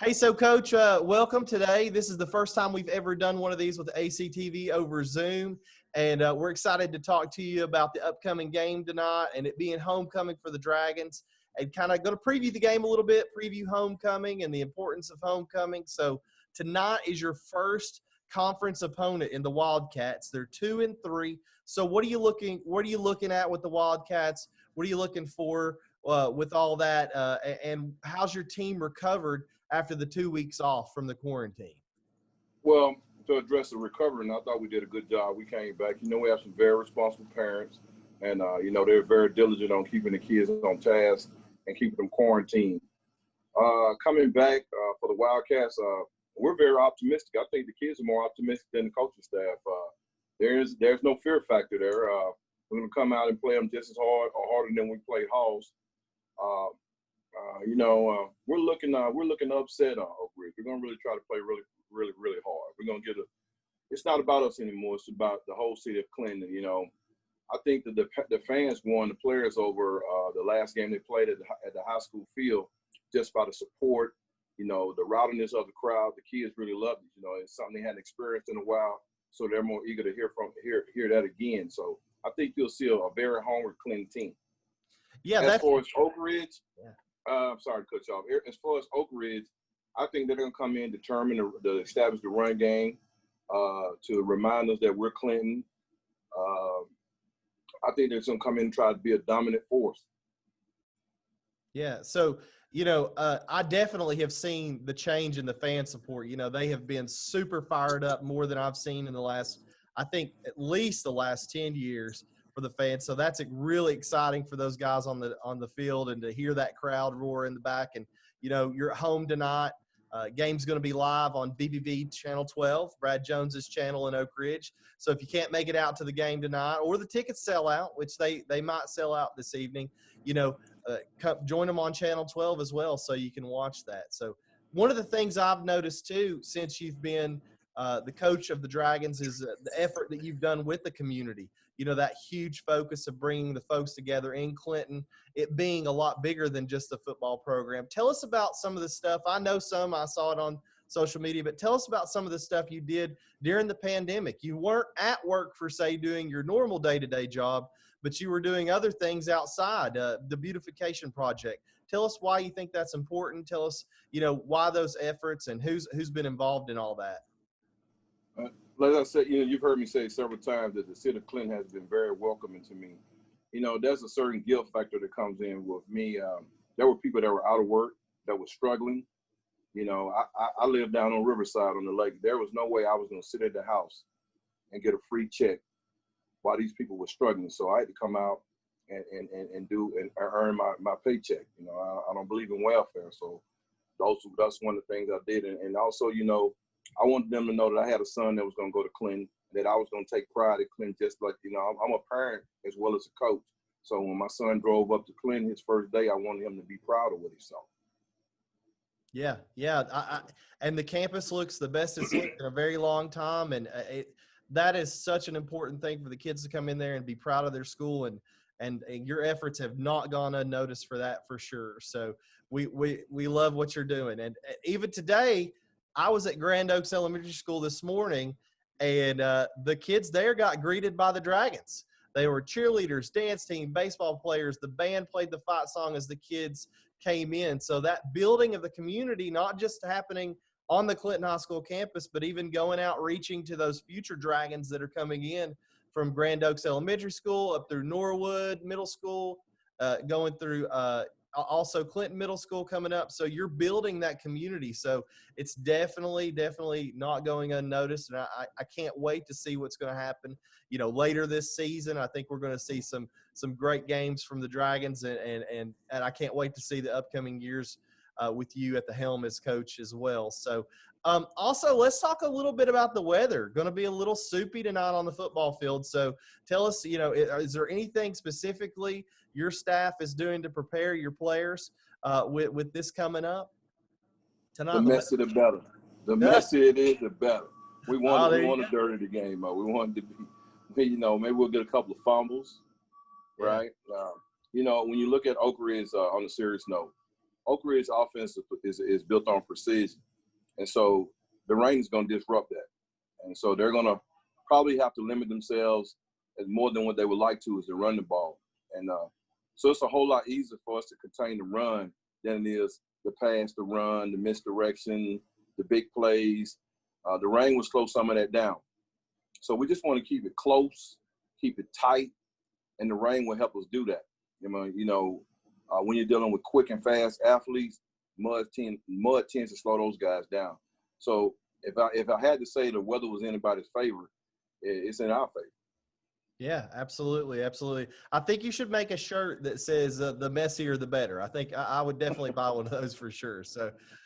Hey, so Coach, welcome today. This is the first time we've ever done one of these with ACTV over Zoom, and we're excited to talk to you about the upcoming game tonight and it being homecoming for the Dragons, and kind of going to preview the game a little bit, preview homecoming and the importance of homecoming. So tonight is your first conference opponent in the Wildcats. They're 2-3. So what are you looking at with the Wildcats? What are you looking for with all that? And how's your team recovered after the 2 weeks off from the quarantine? Well, to address the recovery, and I thought we did a good job. We came back. We have some very responsible parents, and, they're very diligent on keeping the kids on task and keeping them quarantined. Coming back for the Wildcats, we're very optimistic. I think the kids are more optimistic than the coaching staff. There's no fear factor there. We're going to come out and play them just as hard or harder than we played Halls. We're looking to upset Oak Ridge. We're gonna really try to play really, really, really hard. We're gonna it's not about us anymore. It's about the whole city of Clinton. I think that the fans won the players over the last game they played at the high school field just by the support. The rowdiness of the crowd. The kids really loved it. It's something they hadn't experienced in a while, so they're more eager to hear that again. So I think you'll see a very hungry Clinton team. Yeah, as far as Oak Ridge. Yeah. I'm sorry to cut you off. As far as Oak Ridge, I think they're going to come in determined to establish the run game, to remind us that we're Clinton. I think they're going to come in and try to be a dominant force. Yeah. So, I definitely have seen the change in the fan support. They have been super fired up, more than I've seen in I think at least the last 10 years. For the fans. So that's really exciting for those guys on the field, and to hear that crowd roar in the back. And you're at home tonight. Game's going to be live on BBV Channel 12, Brad Jones's channel in Oak Ridge. So if you can't make it out to the game tonight, or the tickets sell out, which they might sell out this evening, join them on Channel 12 as well, so you can watch that. So one of the things I've noticed too, since you've been the coach of the Dragons, is the effort that you've done with the community. That huge focus of bringing the folks together in Clinton, it being a lot bigger than just a football program. Tell us about some of the stuff. I know I saw it on social media, but tell us about some of the stuff you did during the pandemic. You weren't at work for, say, doing your normal day-to-day job, but you were doing other things outside, the beautification project. Tell us why you think that's important. Tell us, why those efforts, and who's been involved in all that. Like I said, you've heard me say several times that the city of Clinton has been very welcoming to me. There's a certain guilt factor that comes in with me. There were people that were out of work, that were struggling. I lived down on Riverside on the lake. There was no way I was going to sit at the house and get a free check while these people were struggling. So I had to come out and earn my paycheck. I don't believe in welfare. So that's one of the things I did. And also, I wanted them to know that I had a son that was going to go to Clinton, that I was going to take pride at Clinton, just like, I'm a parent as well as a coach. So when my son drove up to Clinton his first day, I wanted him to be proud of what he saw. Yeah. And the campus looks the best it's looked in a very long time. And that is such an important thing for the kids to come in there and be proud of their school. And your efforts have not gone unnoticed for that, for sure. So we love what you're doing. And even today, I was at Grand Oaks Elementary School this morning, and the kids there got greeted by the Dragons. They were cheerleaders, dance team, baseball players. The band played the fight song as the kids came in. So that building of the community, not just happening on the Clinton High School campus, but even going out, reaching to those future Dragons that are coming in from Grand Oaks Elementary School up through Norwood Middle School, going through also Clinton Middle School coming up. So you're building that community. So it's definitely not going unnoticed. And I can't wait to see what's going to happen, later this season. I think we're going to see some great games from the Dragons, and I can't wait to see the upcoming years with you at the helm as coach as well. So also, let's talk a little bit about the weather. Going to be a little soupy tonight on the football field. So tell us, is there anything specifically your staff is doing to prepare your players with this coming up tonight? The messier the better. The messier it is, the better. We want to dirty the game. We want it to be, maybe we'll get a couple of fumbles, right? When you look at Oak Ridge on a serious note, Oak Ridge offense is built on precision. And so the rain is going to disrupt that. And so they're going to probably have to limit themselves as more than what they would like to is to run the ball. And so it's a whole lot easier for us to contain the run than it is the pass, the run, the misdirection, the big plays. The rain will slow some of that down. So we just want to keep it close, keep it tight, and the rain will help us do that. When you're dealing with quick and fast athletes, mud tends to slow those guys down. So if I had to say the weather was in anybody's favor, it's in our favor. Yeah, absolutely, absolutely. I think you should make a shirt that says "the messier the better." I think I would definitely buy one of those for sure.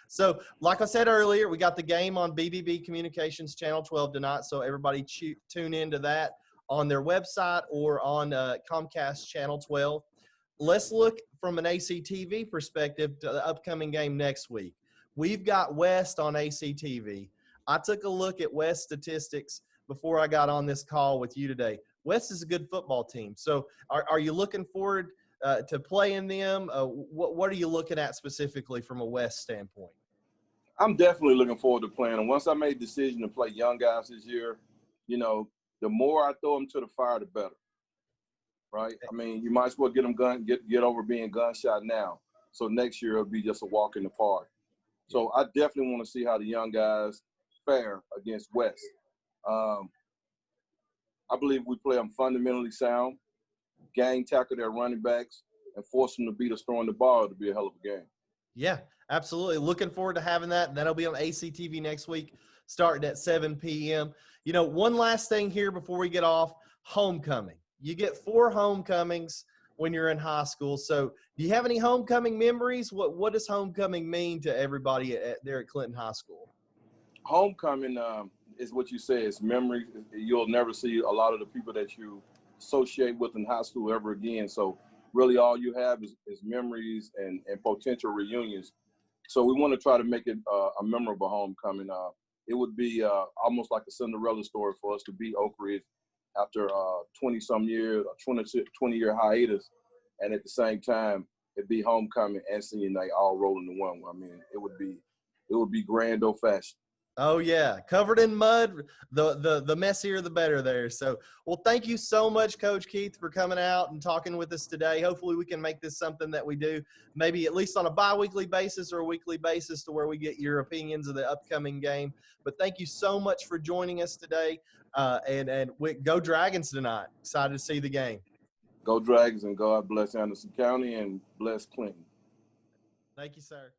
So like I said earlier, we got the game on BBB Communications Channel 12 tonight. So everybody tune into that on their website or on Comcast Channel 12. Let's look from an ACTV perspective to the upcoming game next week. We've got West on ACTV. I took a look at West statistics before I got on this call with you today. West is a good football team. So are you looking forward to playing them? What are you looking at specifically from a West standpoint? I'm definitely looking forward to playing them. Once I made the decision to play young guys this year, the more I throw them to the fire, the better. Right? I mean, you might as well get them get over being gunshot now. So next year it'll be just a walk in the park. So I definitely want to see how the young guys fare against West. I believe we play them fundamentally sound, gang tackle their running backs, and force them to beat us throwing the ball to be a hell of a game. Yeah, absolutely. Looking forward to having that. That'll be on ACTV next week, starting at 7 p.m. One last thing here before we get off, homecoming. You get 4 homecomings when you're in high school. So do you have any homecoming memories? What does homecoming mean to everybody there at Clinton High School? Homecoming is what you say. It's memories. You'll never see a lot of the people that you associate with in high school ever again. So really all you have is memories and potential reunions. So we want to try to make it a memorable homecoming. It would be almost like a Cinderella story for us to beat Oak Ridge after 20-some years, a 20-year hiatus. And at the same time, it'd be homecoming and senior night all rolled into one. I mean, it would be grand old fashioned. Oh yeah, covered in mud. The messier, the better there. So, well, thank you so much, Coach Keith, for coming out and talking with us today. Hopefully, we can make this something that we do, maybe at least on a bi-weekly basis or a weekly basis, to where we get your opinions of the upcoming game. But thank you so much for joining us today. And go Dragons tonight. Excited to see the game. Go Dragons, and God bless Anderson County and bless Clinton. Thank you, sir.